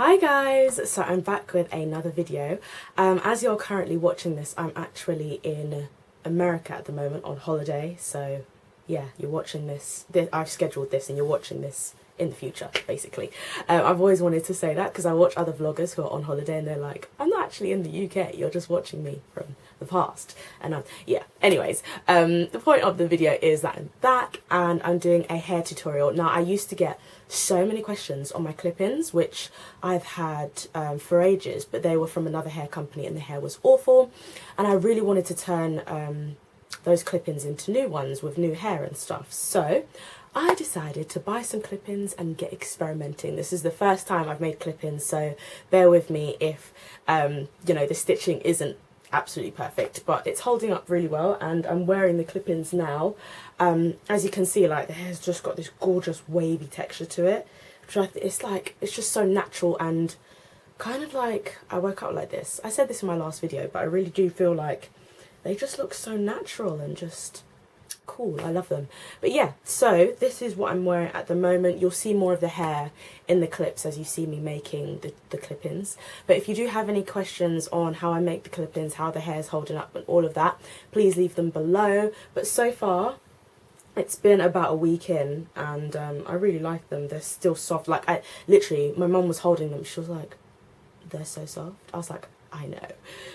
Hi guys, so I'm back with another video. As you're currently watching this, I'm actually in America at the moment on holiday, so yeah, you're watching this, I've scheduled this and you're watching this in the future, basically. I've always wanted to say that because I watch other vloggers who are on holiday and they're like, I'm not actually in the UK, you're just watching me from the past. And yeah, anyways, the point of the video is that I'm back and I'm doing a hair tutorial. Now, I used to get so many questions on my clip-ins, which I've had for ages, but they were from another hair company and the hair was awful. And I really wanted to turn those clip-ins into new ones with new hair and stuff. So I decided to buy some clip-ins and get experimenting. This is the first time I've made clip-ins, so bear with me if, you know, the stitching isn't absolutely perfect, but it's holding up really well and I'm wearing the clip-ins now. As you can see, like, the hair's just got this gorgeous wavy texture to it, which it's just so natural and kind of like I woke up like this. I said this in my last video, but I really do feel like they just look so natural and just cool. I love them. But yeah, so this is what I'm wearing at the moment. You'll see more of the hair in the clips as you see me making the clip-ins. But if you do have any questions on how I make the clip-ins, how the hair is holding up and all of that, please leave them below. But so far, it's been about a week in and I really like them. They're still soft. Like, my mum was holding them. She was like, they're so soft. I was like, I know.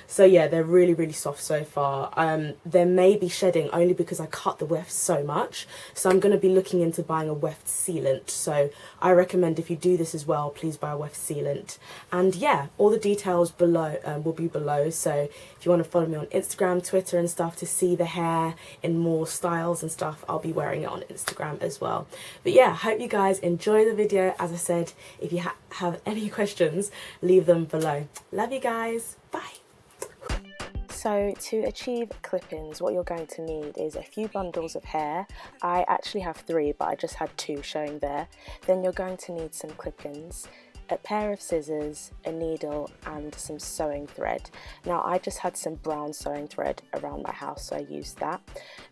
So yeah, they're really, really soft so far. There may be shedding only because I cut the wefts so much. So I'm going to be looking into buying a weft sealant. So I recommend if you do this as well, please buy a weft sealant. And yeah, all the details below will be below. So if you want to follow me on Instagram, Twitter and stuff to see the hair in more styles and stuff, I'll be wearing it on Instagram as well. But yeah, hope you guys enjoy the video. As I said, if you have any questions, leave them below. Love you guys. Bye. So to achieve clip-ins, what you're going to need is a few bundles of hair. I actually have 3, but I just had 2 showing there. Then you're going to need some clip-ins, a pair of scissors, a needle and some sewing thread. Now I just had some brown sewing thread around my house, so I used that.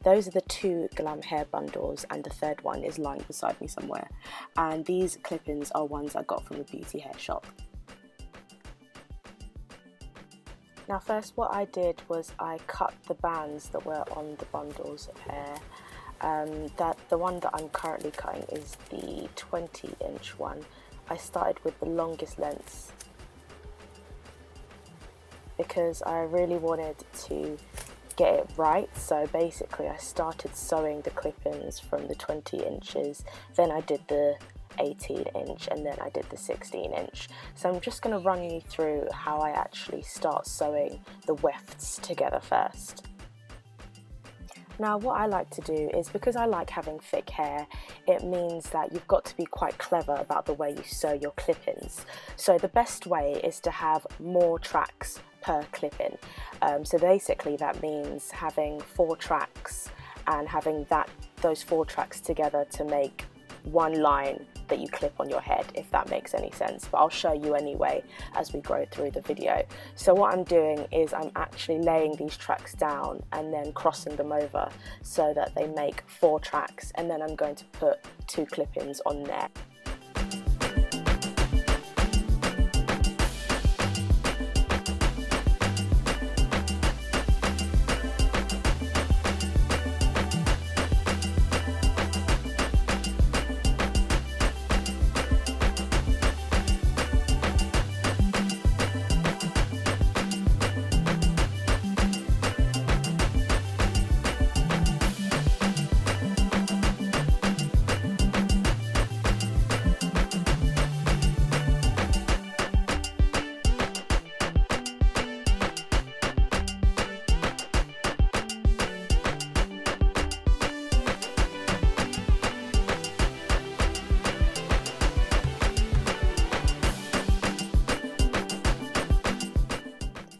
Those are the 2 GLAM hair bundles and the third one is lying beside me somewhere. And these clip-ins are ones I got from a beauty hair shop. Now first what I did was I cut the bands that were on the bundles of hair. The one that I'm currently cutting is the 20-inch one. I started with the longest lengths because I really wanted to get it right. So basically I started sewing the clip-ins from the 20 inches, then I did the 18-inch and then I did the 16-inch. So I'm just going to run you through how I actually start sewing the wefts together first. Now what I like to do is, because I like having thick hair, it means that you've got to be quite clever about the way you sew your clip-ins. So the best way is to have more tracks per clip-in. So basically that means having 4 tracks and having those 4 tracks together to make one line that you clip on your head, if that makes any sense, but I'll show you anyway as we go through the video. So what I'm doing is I'm actually laying these tracks down and then crossing them over so that they make 4 tracks, and then I'm going to put 2 clip-ins on there.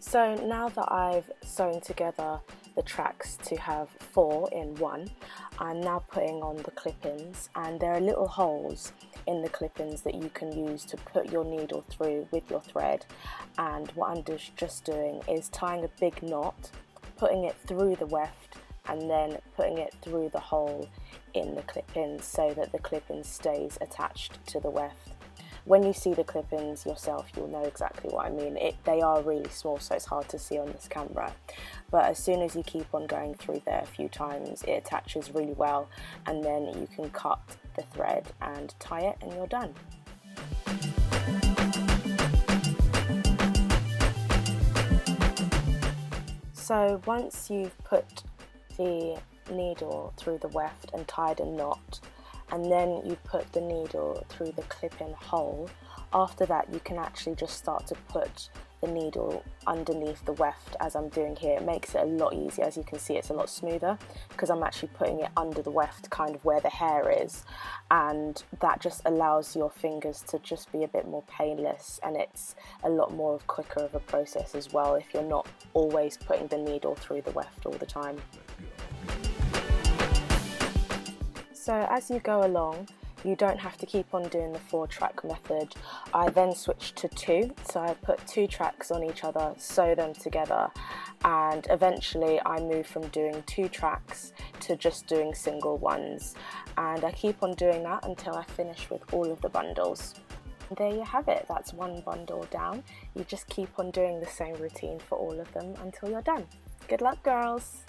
So now that I've sewn together the tracks to have 4 in one, I'm now putting on the clip-ins, and there are little holes in the clip-ins that you can use to put your needle through with your thread. And what I'm just doing is tying a big knot, putting it through the weft and then putting it through the hole in the clip-in so that the clip-in stays attached to the weft. When you see the clip-ins yourself, you'll know exactly what I mean. They are really small, so it's hard to see on this camera. But as soon as you keep on going through there a few times, it attaches really well, and then you can cut the thread and tie it, and you're done. So once you've put the needle through the weft and tied a knot, and then you put the needle through the clip-in hole, after that you can actually just start to put the needle underneath the weft, as I'm doing here. It makes it a lot easier. As you can see, it's a lot smoother because I'm actually putting it under the weft, kind of where the hair is, and that just allows your fingers to just be a bit more painless, and it's a lot more quicker of a process as well if you're not always putting the needle through the weft all the time. So as you go along, you don't have to keep on doing the 4-track method. I then switched to 2, so I put 2 tracks on each other, sew them together, and eventually I moved from doing 2 tracks to just doing single ones, and I keep on doing that until I finish with all of the bundles. And there you have it, that's one bundle down. You just keep on doing the same routine for all of them until you're done. Good luck, girls!